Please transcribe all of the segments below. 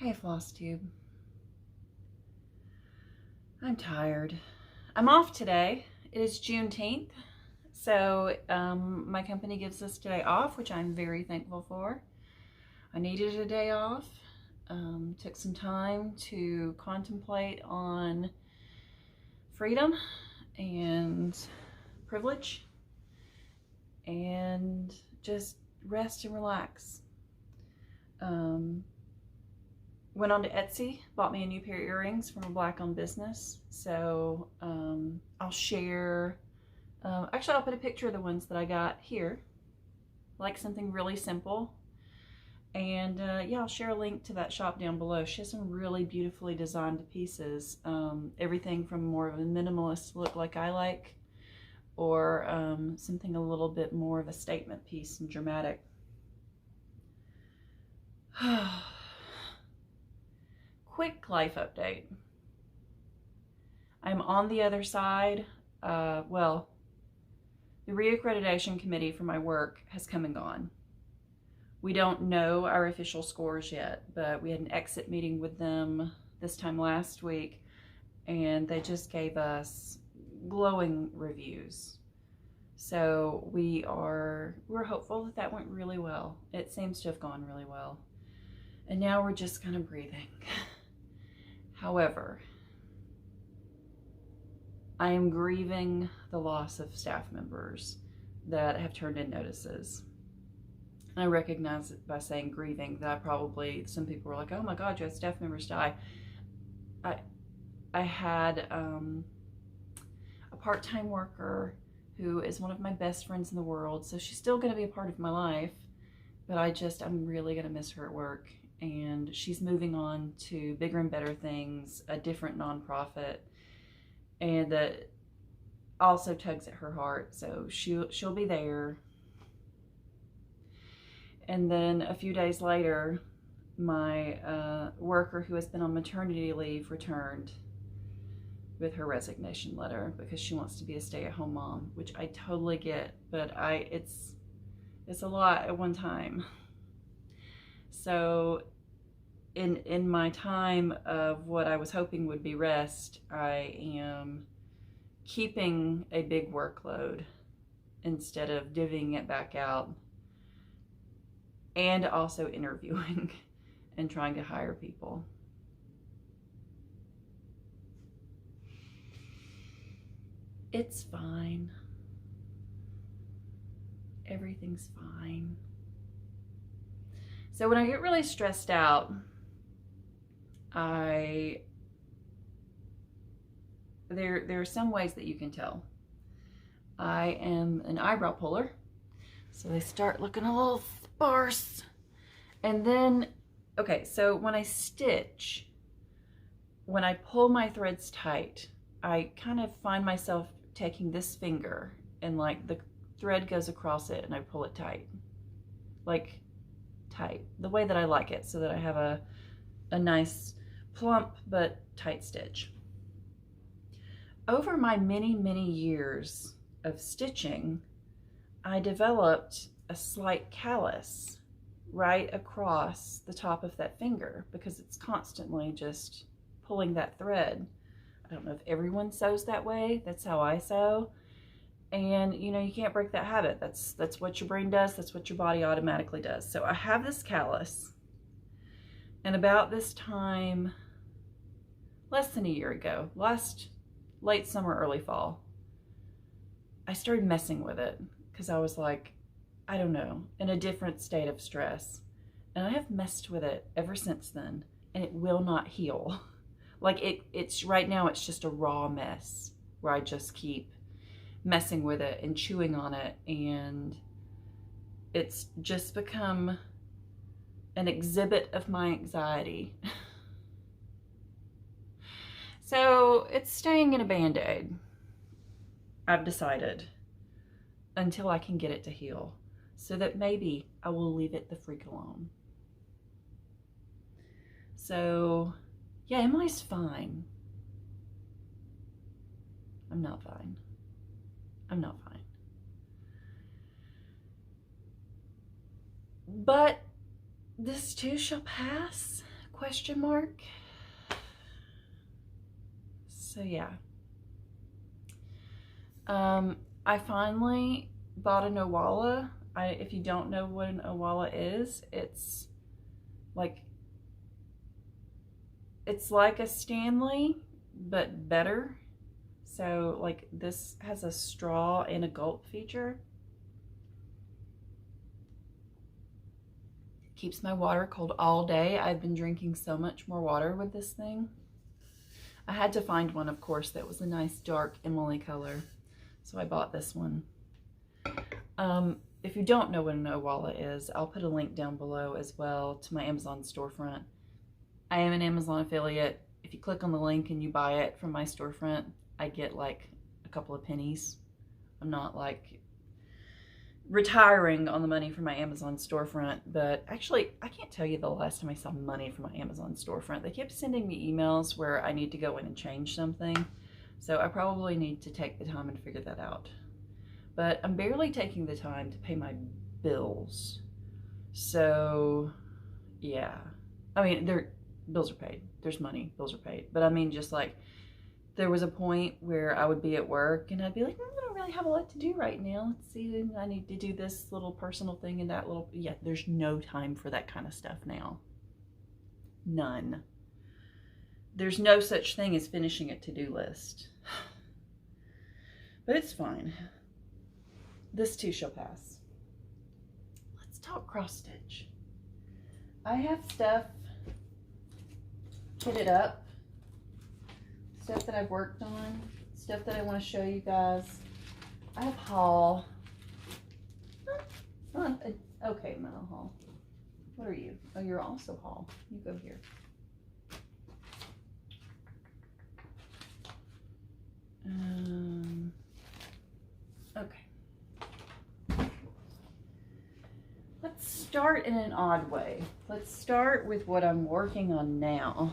Hey Flosstube. I'm tired. I'm off today. It is Juneteenth, so my company gives us today off, which I'm very thankful for. I needed a day off. Took some time to contemplate on freedom and privilege and just rest and relax. Went on to Etsy, bought me a new pair of earrings from a black-owned business. So I'll share, actually I'll put a picture of the ones that I got here, like something really simple. And yeah, I'll share a link to that shop down below. She has some really beautifully designed pieces. Everything from more of a minimalist look like I like, or something a little bit more of a statement piece and dramatic. Quick life update. I'm on the other side. Well, the reaccreditation committee for my work has come and gone. We don't know our official scores yet, but we had an exit meeting with them this time last week, and they just gave us glowing reviews. So we're hopeful that that went really well. It seems to have gone really well. And now we're just kind of breathing. However, I am grieving the loss of staff members that have turned in notices. And I recognize it by saying grieving that some people were like, oh my God, you had staff members die. I had a part-time worker who is one of my best friends in the world, so she's still going to be a part of my life, but I'm really going to miss her at work. And she's moving on to bigger and better things, a different nonprofit, and that also tugs at her heart. So she'll be there. And then a few days later, my worker who has been on maternity leave returned with her resignation letter because she wants to be a stay-at-home mom, which I totally get, but it's a lot at one time. So in my time of what I was hoping would be rest, I am keeping a big workload instead of divvying it back out, and also interviewing and trying to hire people. It's fine. Everything's fine. So when I get really stressed out, there are some ways that you can tell. I am an eyebrow puller, so they start looking a little sparse. And then, okay, so when I stitch, when I pull my threads tight, I kind of find myself taking this finger and like the thread goes across it and I pull it tight. Like tight, the way that I like it, so that I have a nice plump but tight stitch. Over my many years of stitching, I developed a slight callus right across the top of that finger because it's constantly just pulling that thread. I don't know if everyone sews that way. That's how I sew. And you know, you can't break that habit. That's what your brain does. That's what your body automatically does. So I have this callus, and about this time, less than a year ago, late summer, early fall, I started messing with it because I was like, I don't know, in a different state of stress. And I have messed with it ever since then, and it will not heal. Like it's right now, it's just a raw mess where I just keep messing with it and chewing on it, and it's just become an exhibit of my anxiety. So it's staying in a Band-Aid, I've decided, until I can get it to heal, so that maybe I will leave it the freak alone. So yeah, Emily's fine. I'm not fine. I'm not fine. But this too shall pass. question mark. So yeah. I finally bought an Owala. If you don't know what an Owala is, it's like a Stanley, but better. So like this has a straw and a gulp feature. Keeps my water cold all day. I've been drinking so much more water with this thing. I had to find one, of course, that was a nice dark Emily color. So I bought this one. If you don't know what an Owala is, I'll put a link down below as well to my Amazon storefront. I am an Amazon affiliate. If you click on the link and you buy it from my storefront, I get like a couple of pennies. I'm not like retiring on the money from my Amazon storefront, but actually I can't tell you the last time I saw money from my Amazon storefront. They kept sending me emails where I need to go in and change something, so I probably need to take the time and figure that out. But I'm barely taking the time to pay my bills, so yeah. I mean, bills are paid. There's money, bills are paid, but I mean, just like there was a point where I would be at work and I'd be like, I don't really have a lot to do right now. Let's see, I need to do this little personal thing and that little, yeah, there's no time for that kind of stuff now. None. There's no such thing as finishing a to-do list. But it's fine. This too shall pass. Let's talk cross stitch. I have stuff kitted up. Stuff that I've worked on, stuff that I want to show you guys. I have haul. Okay, I'm not a haul. What are you? Oh, you're also haul. You go here. Okay. Let's start in an odd way. Let's start with what I'm working on now,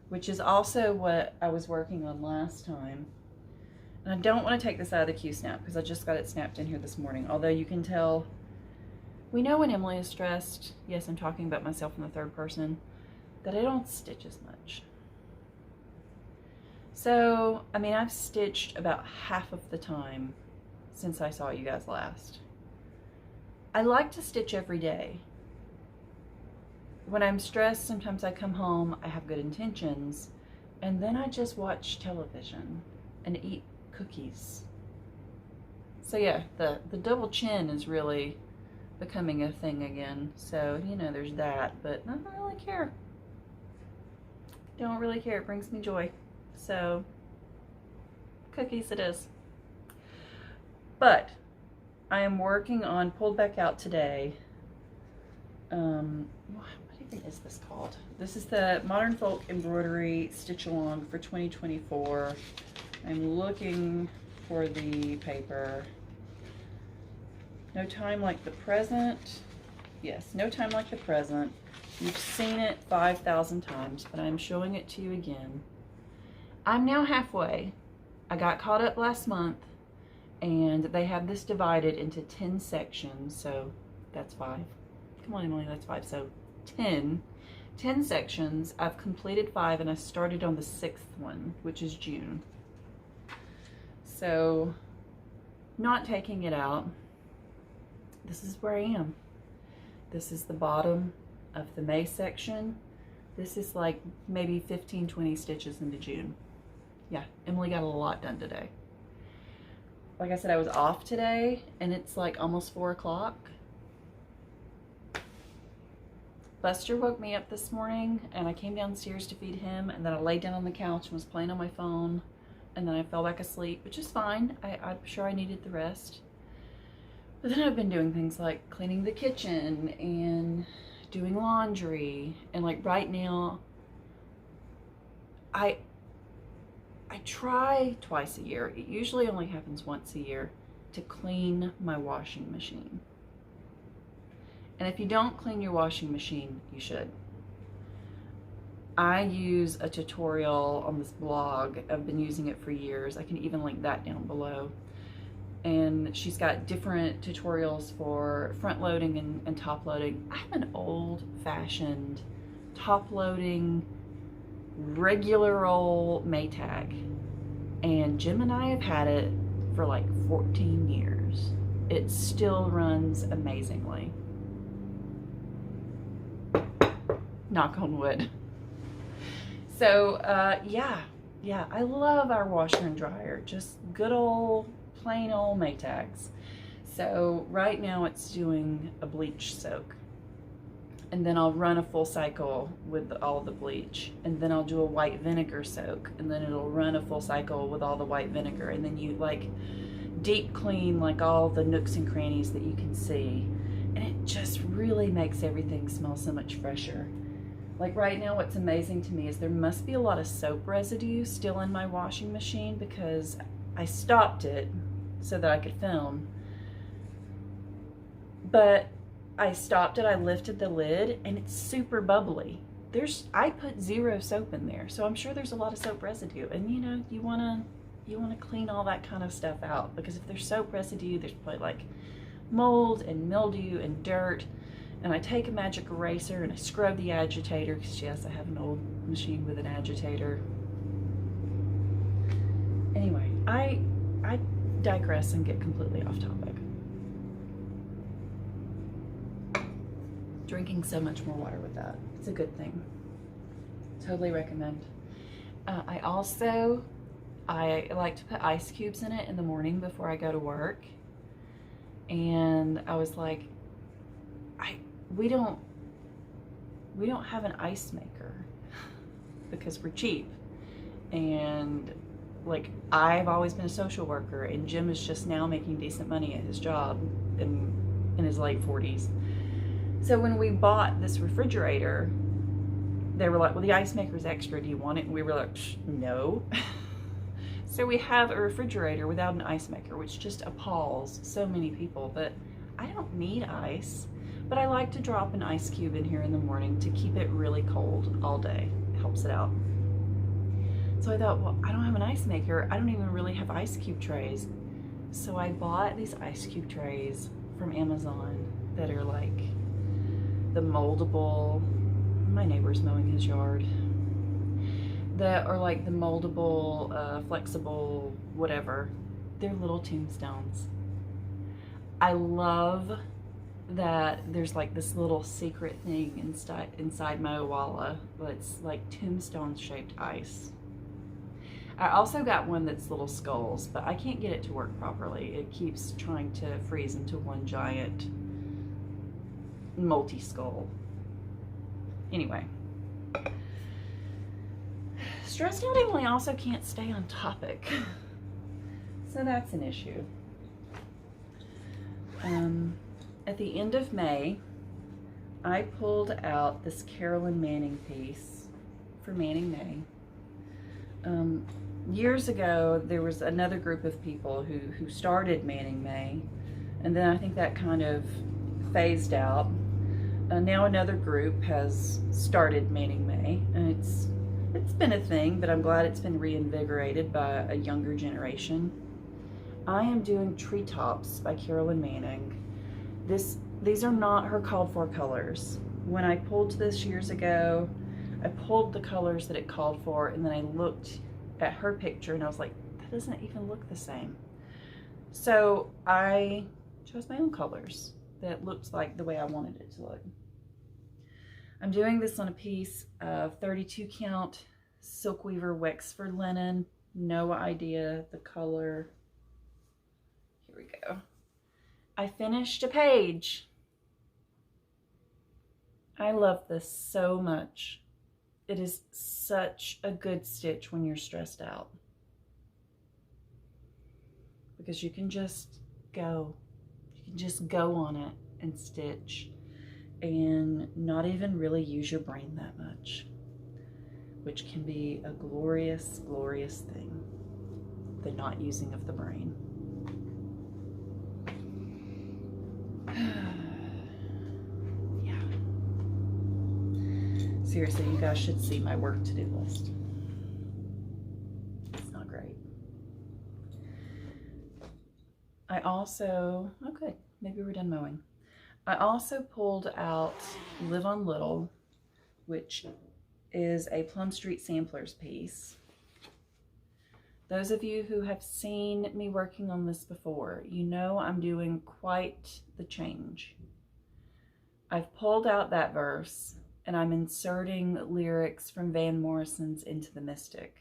which is also what I was working on last time. And I don't want to take this out of the Q-snap because I just got it snapped in here this morning. Although you can tell, we know when Emily is stressed, yes, I'm talking about myself in the third person, that I don't stitch as much. So, I mean, I've stitched about half of the time since I saw you guys last. I like to stitch every day. When I'm stressed, sometimes I come home, I have good intentions, and then I just watch television and eat cookies. So yeah, the double chin is really becoming a thing again. So, you know, there's that, but I don't really care. Don't really care. It brings me joy. So, cookies it is. But I am working on, pulled back out today, what is this called? This is the Modern Folk Embroidery Stitch Along for 2024. I'm looking for the paper. No Time Like the Present. Yes, No Time Like the Present. You've seen it 5,000 times, but I'm showing it to you again. I'm now halfway. I got caught up last month, and they have this divided into 10 sections, so that's 5. Come on, Emily, that's 5. So 10 sections. I've completed 5, and I started on the 6th one, which is June. So, not taking it out. This is where I am. This is the bottom of the May section. This is like maybe 15, 20 stitches into June. Yeah, Emily got a lot done today. Like I said, I was off today, and it's like almost 4 o'clock. Buster woke me up this morning, and I came downstairs to feed him, and then I laid down on the couch and was playing on my phone, and then I fell back asleep, which is fine. I'm sure I needed the rest. But then I've been doing things like cleaning the kitchen and doing laundry, and like right now, I try twice a year. It usually only happens once a year to clean my washing machine. And if you don't clean your washing machine, you should. I use a tutorial on this blog. I've been using it for years. I can even link that down below. And she's got different tutorials for front loading and top loading. I have an old-fashioned top-loading, regular old Maytag. And Jim and I have had it for like 14 years. It still runs amazingly. Knock on wood. So, yeah, I love our washer and dryer. Just good old, plain old Maytags. So right now it's doing a bleach soak. And then I'll run a full cycle with all the bleach. And then I'll do a white vinegar soak. And then it'll run a full cycle with all the white vinegar. And then you like deep clean like all the nooks and crannies that you can see. And it just really makes everything smell so much fresher. Like right now, what's amazing to me is there must be a lot of soap residue still in my washing machine because I stopped it so that I could film. But I stopped it, I lifted the lid, and it's super bubbly. I put 0 soap in there, so I'm sure there's a lot of soap residue. And you know, you wanna clean all that kind of stuff out, because if there's soap residue, there's probably like mold and mildew and dirt. And I take a magic eraser and I scrub the agitator, because yes, I have an old machine with an agitator. Anyway, I digress and get completely off topic. Drinking so much more water with that. It's a good thing. Totally recommend. I like to put ice cubes in it in the morning before I go to work. And I was like, we don't have an ice maker because we're cheap. And like, I've always been a social worker, and Jim is just now making decent money at his job in his late 40s. So when we bought this refrigerator, they were like, well, the ice maker's extra, do you want it? And we were like, no. So we have a refrigerator without an ice maker, which just appalls so many people. But I don't need ice, but I like to drop an ice cube in here in the morning to keep it really cold all day. It helps it out. So I thought, well, I don't have an ice maker. I don't even really have ice cube trays. So I bought these ice cube trays from Amazon that are like the moldable, my neighbor's mowing his yard, that are like the moldable, flexible, whatever. They're little tombstones. I love that there's like this little secret thing inside my Owala that's like tombstone shaped ice. I also got one that's little skulls, but I can't get it to work properly. It keeps trying to freeze into one giant multi-skull. Anyway, stressed out Emily also can't stay on topic, so that's an issue. At the end of May, I pulled out this Carolyn Manning piece for Manning May. Years ago, there was another group of people who started Manning May, and then I think that kind of phased out. Now another group has started Manning May, and it's been a thing, but I'm glad it's been reinvigorated by a younger generation. I am doing Treetops by Carolyn Manning. These are not her called for colors. When I pulled this years ago, I pulled the colors that it called for, and then I looked at her picture and I was like, that doesn't even look the same. So I chose my own colors that looked like the way I wanted it to look. I'm doing this on a piece of 32 count Silkweaver Wexford linen. No idea the color. Here we go. I finished a page. I love this so much. It is such a good stitch when you're stressed out, because you can just go. You can just go on it and stitch and not even really use your brain that much, which can be a glorious, glorious thing, the not using of the brain. Yeah. Seriously, you guys should see my work to-do list. It's not great. I also, oh good, maybe we're done mowing. I also pulled out Live on Little which is a Plum Street Samplers piece. Those of you who have seen me working on this before, you know I'm doing quite the change. I've pulled out that verse and I'm inserting lyrics from Van Morrison's Into the Mystic.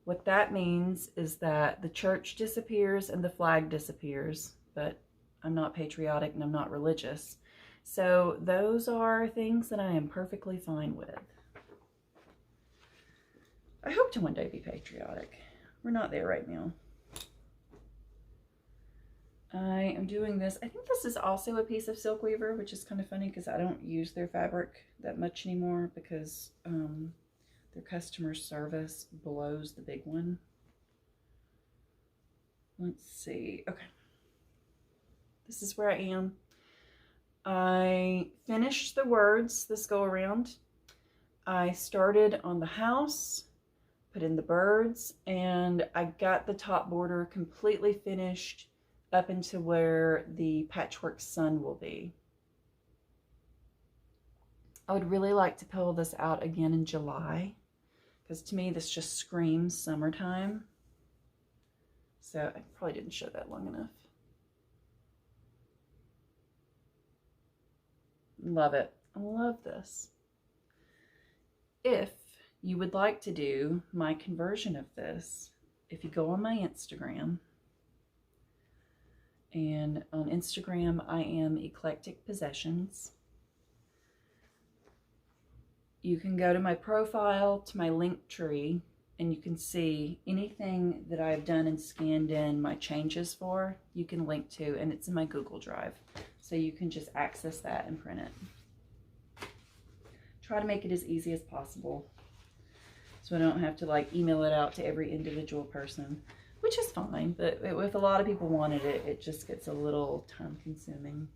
What that means is that the church disappears and the flag disappears, but I'm not patriotic and I'm not religious. So those are things that I am perfectly fine with. I hope to one day be patriotic. We're not there right now. I am doing this. I think this is also a piece of Silk Weaver, which is kind of funny because I don't use their fabric that much anymore because their customer service blows the big one. Let's see. Okay. This is where I am. I finished the words this go around. I started on the house, put in the birds, and I got the top border completely finished up into where the patchwork sun will be. I would really like to pull this out again in July, because to me this just screams summertime. So I probably didn't show that long enough. Love it. I love this. If you would like to do my conversion of this, if you go on my Instagram, and on Instagram I am Eclectic Possessions, you can go to my profile, to my link tree, and you can see anything that I've done and scanned in my changes for, you can link to, and it's in my Google Drive. So you can just access that and print it. Try to make it as easy as possible, so I don't have to like email it out to every individual person, which is fine, but if a lot of people wanted it, it just gets a little time consuming.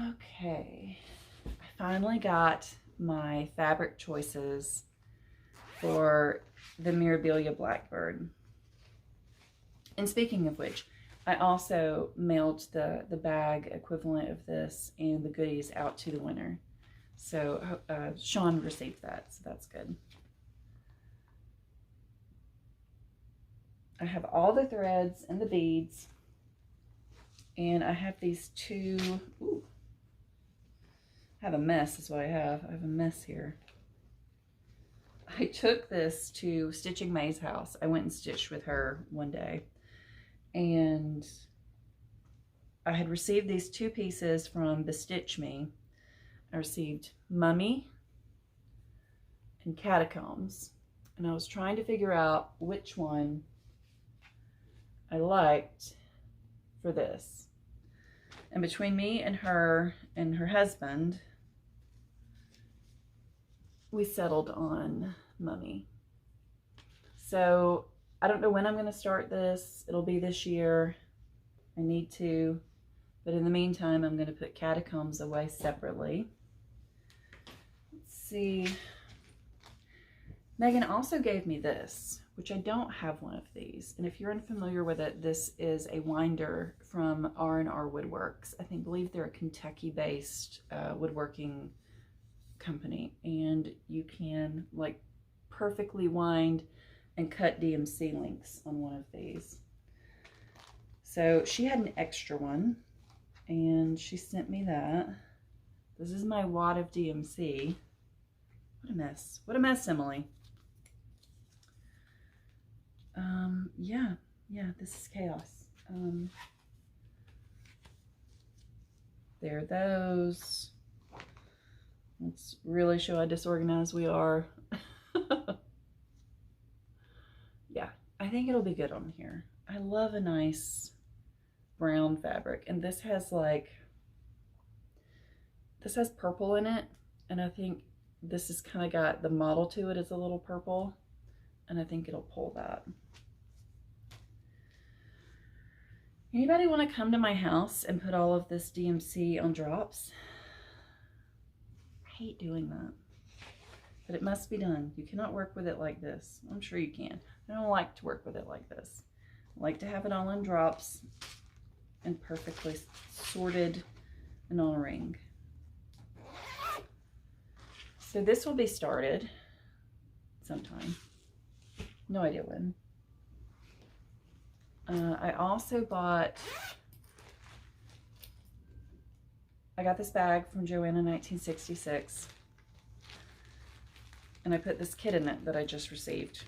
Okay, I finally got my fabric choices for the Mirabilia Blackbird. And speaking of which, I also mailed the bag equivalent of this and the goodies out to the winner. So Sean received that, so that's good. I have all the threads and the beads, and I have these two, ooh, I have a mess is what I have. I have a mess here. I took this to Stitching May's house. I went and stitched with her one day, and I had received these two pieces from Bestitch Me. I received Mummy and Catacombs, and I was trying to figure out which one I liked for this. And between me and her husband, we settled on Mummy. So I don't know when I'm going to start this. It'll be this year. I need to. But in the meantime, I'm going to put Catacombs away separately. Let's see. Megan also gave me this, which I don't have one of these. And if you're unfamiliar with it, this is a winder from R&R Woodworks. I believe they're a Kentucky-based woodworking company. And you can like perfectly wind and cut DMC links on one of these. So she had an extra one, and she sent me that. This is my wad of DMC. What a mess. What a mess, Emily. Yeah, this is chaos. There are those. Let's really show how disorganized we are. Yeah, I think it'll be good on here. I love a nice brown fabric, and this has purple in it, and I think this has kind of got the model to it is a little purple, and I think it'll pull that. Anybody want to come to my house and put all of this DMC on drops? I hate doing that, but it must be done. You cannot work with it like this. I'm sure you can. I don't like to work with it like this. I like to have it all on drops and perfectly sorted and on a ring. So this will be started sometime. No idea when. I also bought, I got this bag from Joanna 1966. And I put this kit in it that I just received.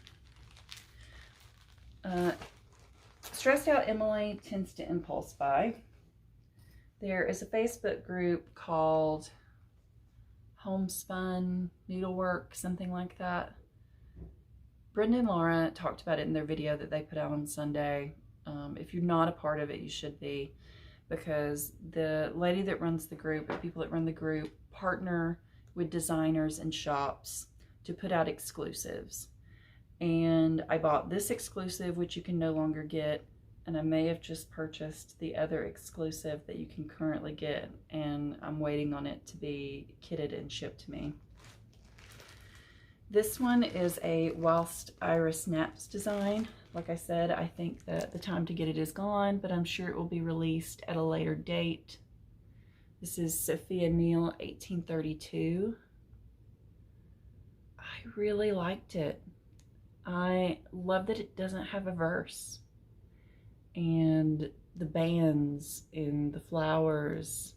Stressed Out Emily tends to impulse buy. There is a Facebook group called Homespun Needlework, something like that. Brenda and Laura talked about it in their video that they put out on Sunday. If you're not a part of it, you should be, because the lady that runs the group, the people that run the group, partner with designers and shops to put out exclusives. And I bought this exclusive, which you can no longer get, and I may have just purchased the other exclusive that you can currently get, and I'm waiting on it to be kitted and shipped to me. This one is a Whilst Iris Naps design. Like I said, I think that the time to get it is gone, but I'm sure it will be released at a later date. This is Sophia Neal 1832. I really liked it. I love that it doesn't have a verse. And the bands and the flowers,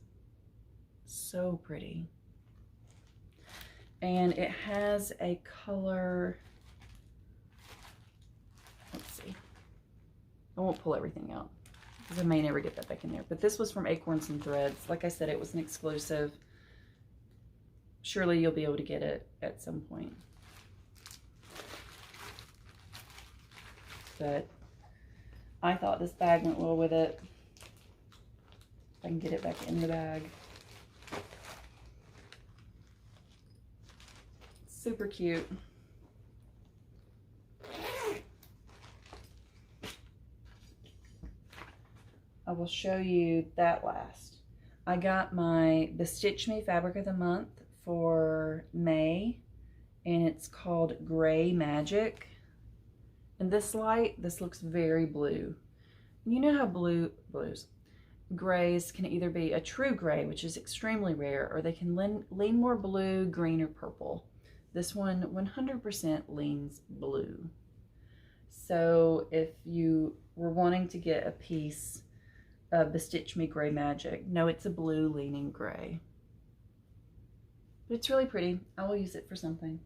so pretty. And it has a color, let's see. I won't pull everything out because I may never get that back in there. But this was from Acorns and Threads. Like I said, it was an exclusive. Surely you'll be able to get it at some point. But I thought this bag went well with it. If I can get it back in the bag. Super cute. I will show you that last. I got my Bestitch Me Fabric of the Month for May, and it's called Gray Magic. In this light, this looks very blue. You know how grays can either be a true gray, which is extremely rare, or they can lean more blue, green, or purple. This one 100% leans blue. So if you were wanting to get a piece of Bestitch Me Gray Magic, no, it's a blue leaning gray. But it's really pretty. I will use it for something.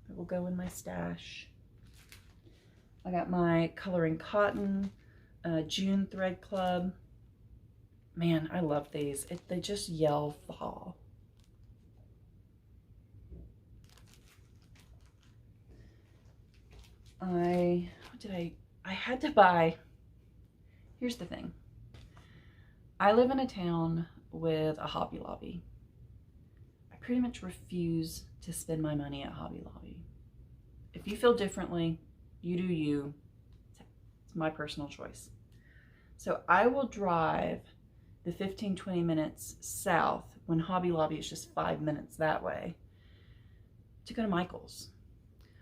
It will go in my stash. I got my Coloring Cotton June Thread Club. Man, I love these. They just yell fall. I had to buy, here's the thing. I live in a town with a Hobby Lobby. I pretty much refuse to spend my money at Hobby Lobby. If you feel differently, you do you. It's my personal choice. So I will drive the 15-20 minutes south when Hobby Lobby is just 5 minutes that way to go to Michael's.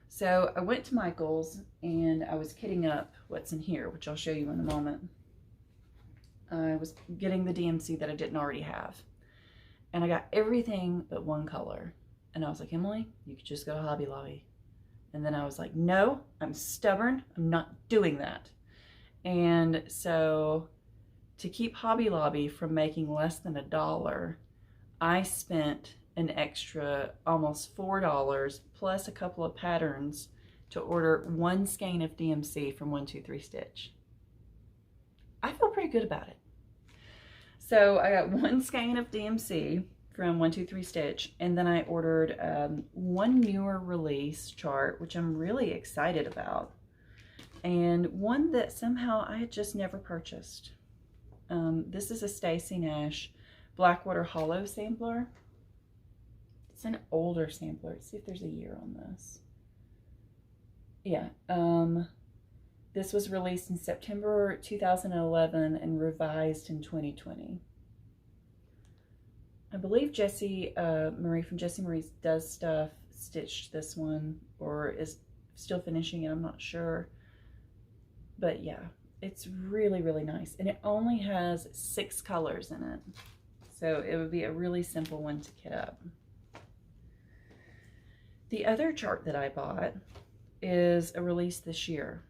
So I went to Michael's and I was kitting up what's in here, which I'll show you in a moment. I was getting the DMC that I didn't already have. And I got everything but one color. And I was like, Emily, you could just go to Hobby Lobby. And then I was like, no, I'm stubborn. I'm not doing that. And so to keep Hobby Lobby from making less than $1, I spent an extra almost $4 plus a couple of patterns to order one skein of DMC from 123 Stitch. I feel pretty good about it. So I got one skein of DMC from 123 Stitch, and then I ordered one newer release chart, which I'm really excited about, and one that somehow I had just never purchased. This is a Stacy Nash Blackwater Hollow sampler. It's an older sampler. Let's see if there's a year on this. Yeah, this was released in September 2011 and revised in 2020. I believe Jessie Marie from Jessie Marie's Does Stuff stitched this one, or is still finishing it, I'm not sure. But yeah, it's really, really nice. And it only has 6 colors in it. So it would be a really simple one to kit up. The other chart that I bought is a release this year.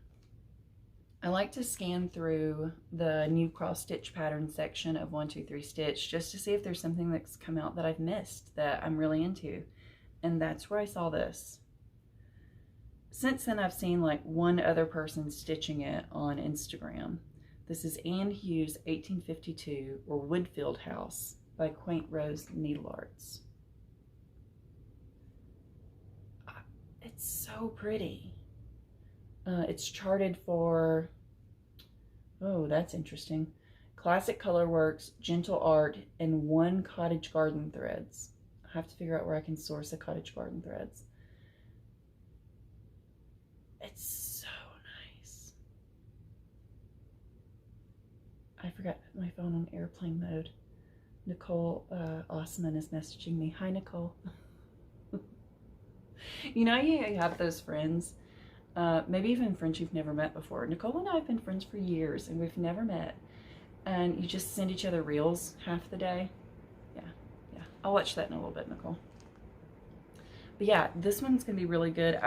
I like to scan through the new cross stitch pattern section of 123 Stitch just to see if there's something that's come out that I've missed that I'm really into. And that's where I saw this. Since then, I've seen like one other person stitching it on Instagram. This is Anne Hughes' 1852 or Woodfield House by Quaint Rose Needle Arts. It's so pretty. It's charted for, oh, that's interesting. Classic Colorworks, Gentle Art, and 1 Cottage Garden Threads. I have to figure out where I can source a Cottage Garden Threads. It's so nice. I forgot to put my phone on airplane mode. Nicole Osman is messaging me. Hi, Nicole. You know, you have those friends, maybe even friends you've never met before. Nicole and I have been friends for years and we've never met. And you just send each other reels half the day. Yeah. I'll watch that in a little bit, Nicole. But yeah, this one's gonna be really good.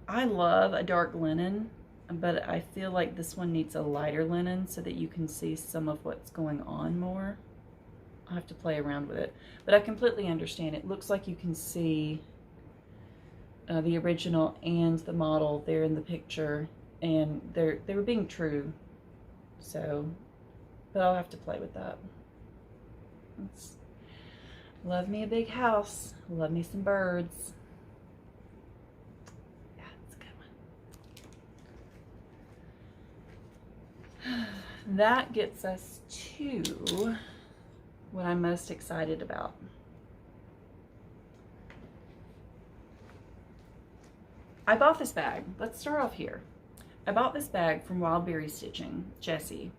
I love a dark linen, but I feel like this one needs a lighter linen so that you can see some of what's going on more. I'll have to play around with it, but I completely understand. It looks like you can see the original and the model there in the picture, and they were being true. So, but I'll have to play with that. Love me a big house. Love me some birds. Yeah, it's a good one. That gets us to what I'm most excited about. I bought this bag. Let's start off here. I bought this bag from Wildberry Stitching, Jessie,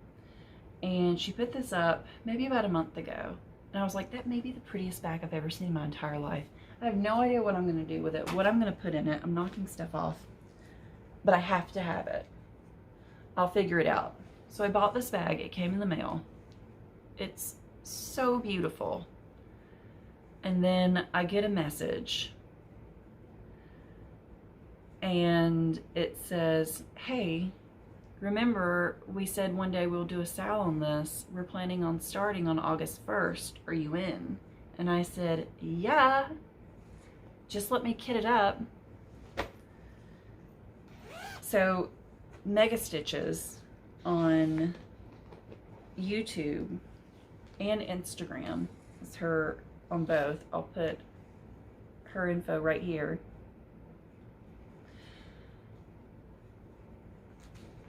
and she put this up maybe about a month ago. And I was like, that may be the prettiest bag I've ever seen in my entire life. I have no idea what I'm going to do with it, what I'm going to put in it. I'm knocking stuff off, but I have to have it. I'll figure it out. So I bought this bag. It came in the mail. It's so beautiful. And then I get a message. And it says, hey, remember we said one day we'll do a sale on this. We're planning on starting on August 1st. Are you in? And I said, yeah, just let me kit it up. So Mega Stitches on YouTube and Instagram, it's her on both. I'll put her info right here.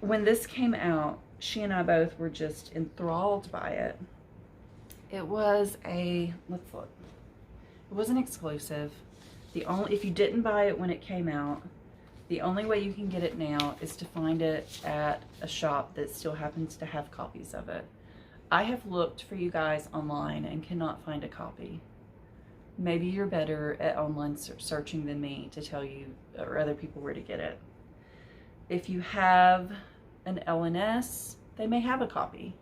When this came out, she and I both were just enthralled by it. It was a, let's look. It wasn't exclusive. If you didn't buy it when it came out, the only way you can get it now is to find it at a shop that still happens to have copies of it. I have looked for you guys online and cannot find a copy. Maybe you're better at online searching than me to tell you or other people where to get it. If you have an LNS, they may have a copy.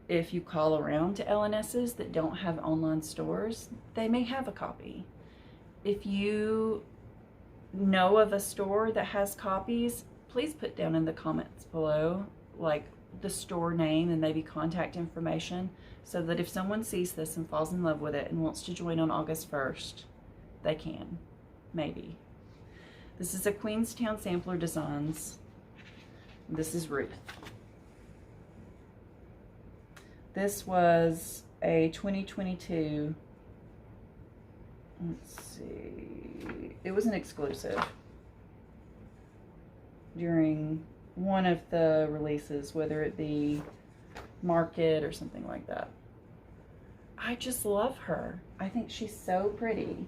If you call around to LNSs that don't have online stores, they may have a copy. If you know of a store that has copies, please put down in the comments below, like the store name and maybe contact information, so that if someone sees this and falls in love with it and wants to join on August 1st, they can, maybe. This is a Queenstown Sampler Designs. This is Ruth. This was a 2022, let's see, it was an exclusive during one of the releases, whether it be Market or something like that. I just love her. I think she's so pretty.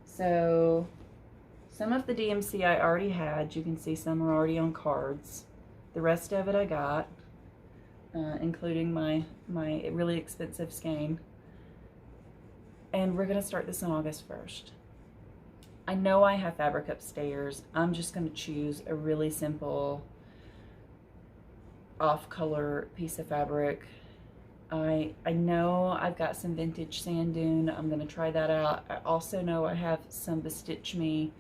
So some of the DMC I already had. You can see some are already on cards. The rest of it I got, including my really expensive skein. And we're going to start this on August 1st. I know I have fabric upstairs. I'm just going to choose a really simple off-color piece of fabric I know I've got some vintage sand dune. I'm going to try that out. I also know I have some Bestitch Me,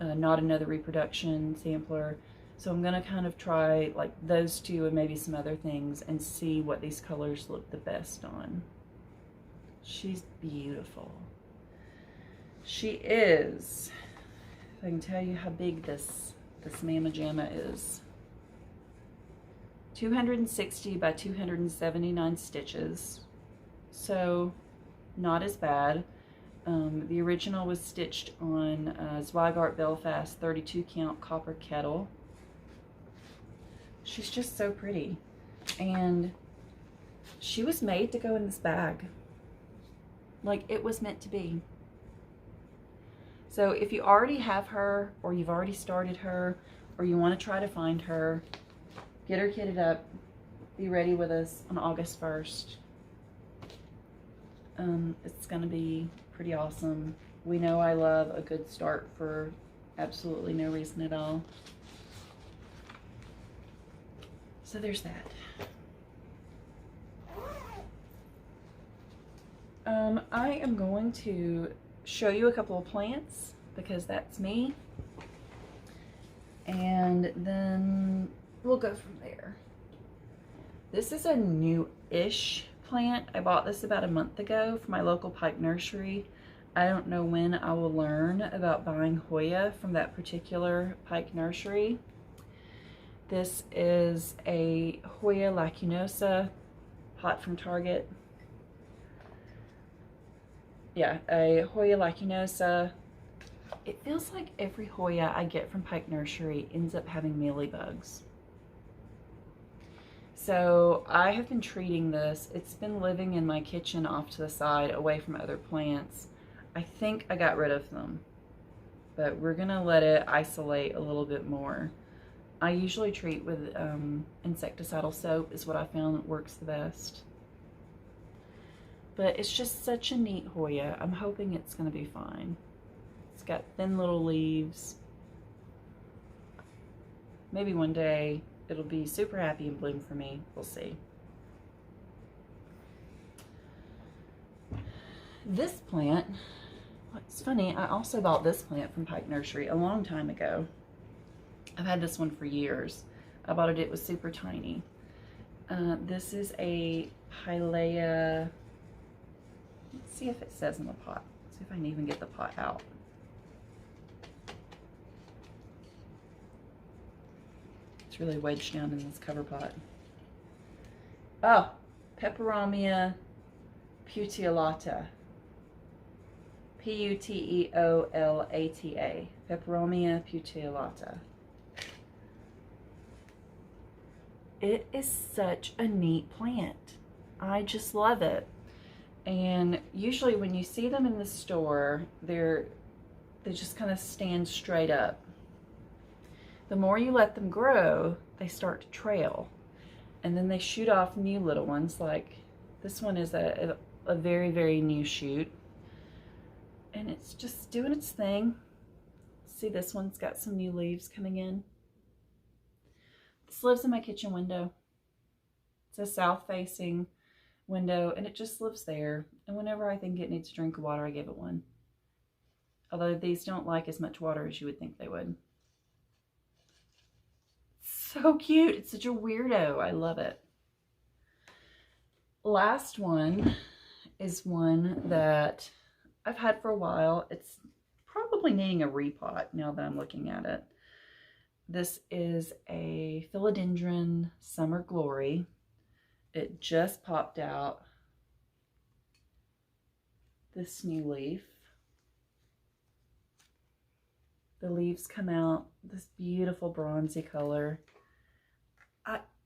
Not Another Reproduction sampler. So I'm going to kind of try like those two and maybe some other things and see what these colors look the best on. She's beautiful. She is. If I can tell you how big this Mama Jamma is. 260 by 279 stitches, so not as bad. The original was stitched on Zweigart Belfast 32 count copper kettle. She's just so pretty, and she was made to go in this bag. Like, it was meant to be. So if you already have her, or you've already started her, or you want to try to find her, get her kitted up, be ready with us on August 1st. It's going to be pretty awesome. We know I love a good start for absolutely no reason at all. So there's that. I am going to show you a couple of plants because that's me. And then we'll go from there. This is a new-ish plant. I bought this about a month ago from my local Pike nursery. I don't know when I will learn about buying Hoya from that particular Pike nursery. This is a Hoya lacunosa pot from Target. Yeah, a Hoya lacunosa. It feels like every Hoya I get from Pike Nursery ends up having mealybugs. So I have been treating this. It's been living in my kitchen off to the side away from other plants. I think I got rid of them, but we're gonna let it isolate a little bit more. I usually treat with insecticidal soap is what I found works the best. But it's just such a neat Hoya. I'm hoping it's gonna be fine. It's got thin little leaves. Maybe one day it'll be super happy and bloom for me. We'll see. This plant, it's funny, I also bought this plant from Pike Nursery a long time ago. I've had this one for years. I bought it, it was super tiny. This is a Pilea. Let's see if it says in the pot. See if I can even get the pot out. It's really wedged down in this cover pot. Oh, Peperomia puteolata. P-U-T-E-O-L-A-T-A. Peperomia puteolata. It is such a neat plant. I just love it. And usually when you see them in the store, they just kind of stand straight up. The more you let them grow, they start to trail. And then they shoot off new little ones, like this one is a very, very new shoot. And it's just doing its thing. See, this one's got some new leaves coming in. This lives in my kitchen window. It's a south-facing window, and it just lives there. And whenever I think it needs a drink of water, I give it one. Although these don't like as much water as you would think they would. So cute. It's such a weirdo. I love it. Last one is one that I've had for a while. It's probably needing a repot now that I'm looking at it. This is a Philodendron Summer Glory. It just popped out this new leaf. The leaves come out this beautiful bronzy color.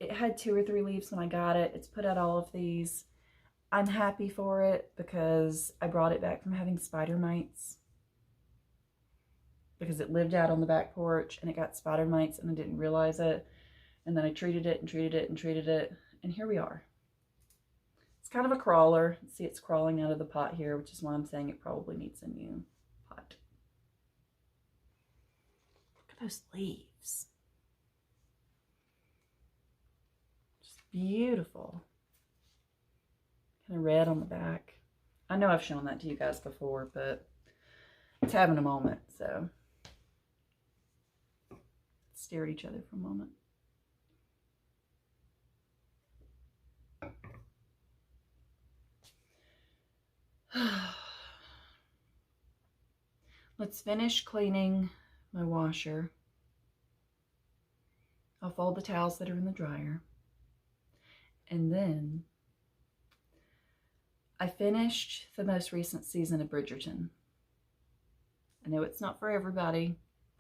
It had 2 or 3 leaves when I got it. It's put out all of these. I'm happy for it because I brought it back from having spider mites. Because it lived out on the back porch and it got spider mites and I didn't realize it. And then I treated it and treated it and treated it. And here we are. It's kind of a crawler. See, it's crawling out of the pot here, which is why I'm saying it probably needs a new pot. Look at those leaves. Just beautiful. Kind of red on the back. I know I've shown that to you guys before, but it's having a moment, so let's stare at each other for a moment. Let's finish cleaning my washer. I'll fold the towels that are in the dryer. And then I finished the most recent season of Bridgerton. I know it's not for everybody.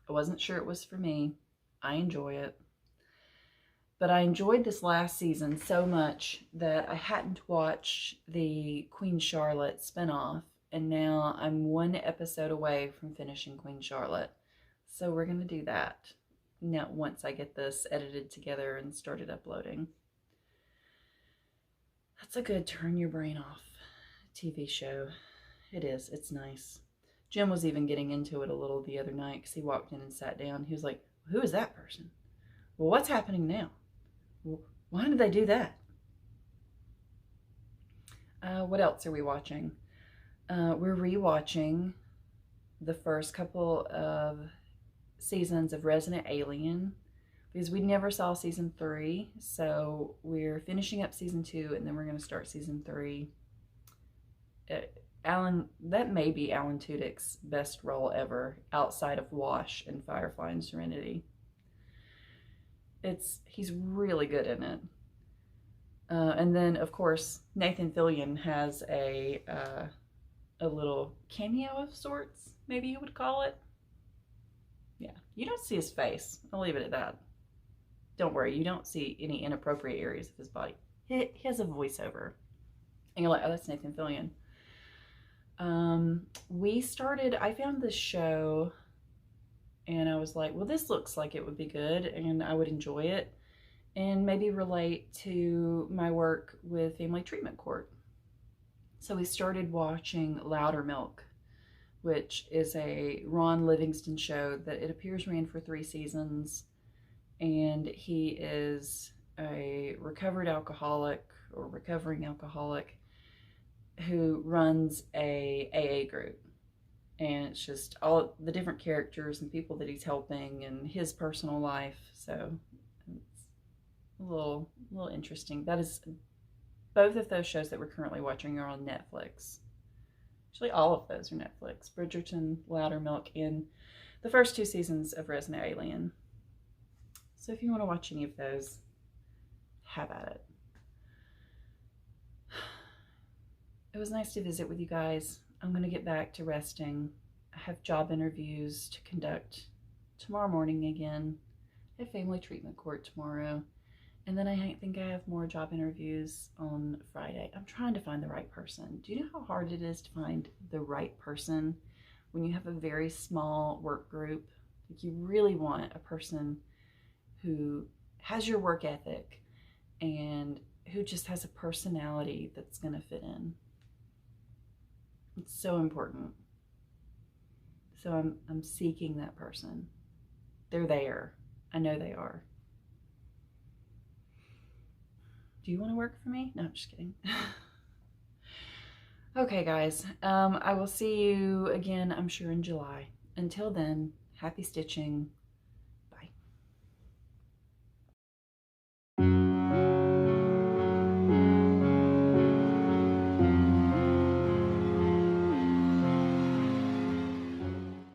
I wasn't sure it was for me. I enjoy it. But I enjoyed this last season so much that I hadn't watched the Queen Charlotte spinoff. And now I'm one episode away from finishing Queen Charlotte. So we're going to do that now once I get this edited together and started uploading. That's a good turn your brain off TV show. It is. It's nice. Jim was even getting into it a little the other night because he walked in and sat down. He was like, who is that person? Well, what's happening now? Why did they do that? What else are we watching? We're rewatching the first couple of seasons of Resident Alien because we never saw season 3. So we're finishing up season 2 and then we're going to start season 3. That may be Alan Tudyk's best role ever outside of Wash and Firefly and Serenity. He's really good in it. And then, of course, Nathan Fillion has a little cameo of sorts, maybe you would call it. Yeah, you don't see his face. I'll leave it at that. Don't worry, you don't see any inappropriate areas of his body. He has a voiceover. And you're like, oh, that's Nathan Fillion. I found this show and I was like, well, this looks like it would be good and I would enjoy it and maybe relate to my work with Family Treatment Court. So we started watching Loudermilk, which is a Ron Livingston show that it appears ran for 3 seasons. And he is a recovered alcoholic or recovering alcoholic who runs a AA group. And it's just all the different characters and people that he's helping and his personal life. So it's a little interesting. That is, both of those shows that we're currently watching are on Netflix. Actually, all of those are Netflix. Bridgerton, Loudermilk, and the first 2 seasons of Resident Alien. So if you want to watch any of those, have at it. It was nice to visit with you guys. I'm going to get back to resting. I have job interviews to conduct tomorrow morning again at Family Treatment Court tomorrow. And then I think I have more job interviews on Friday. I'm trying to find the right person. Do you know how hard it is to find the right person when you have a very small work group? Like, you really want a person who has your work ethic and who just has a personality that's going to fit in. It's so important. So I'm seeking that person. They're there. I know they are. Do you want to work for me? No, I'm just kidding. Okay, guys. I will see you again, I'm sure, in July. Until then, happy stitching.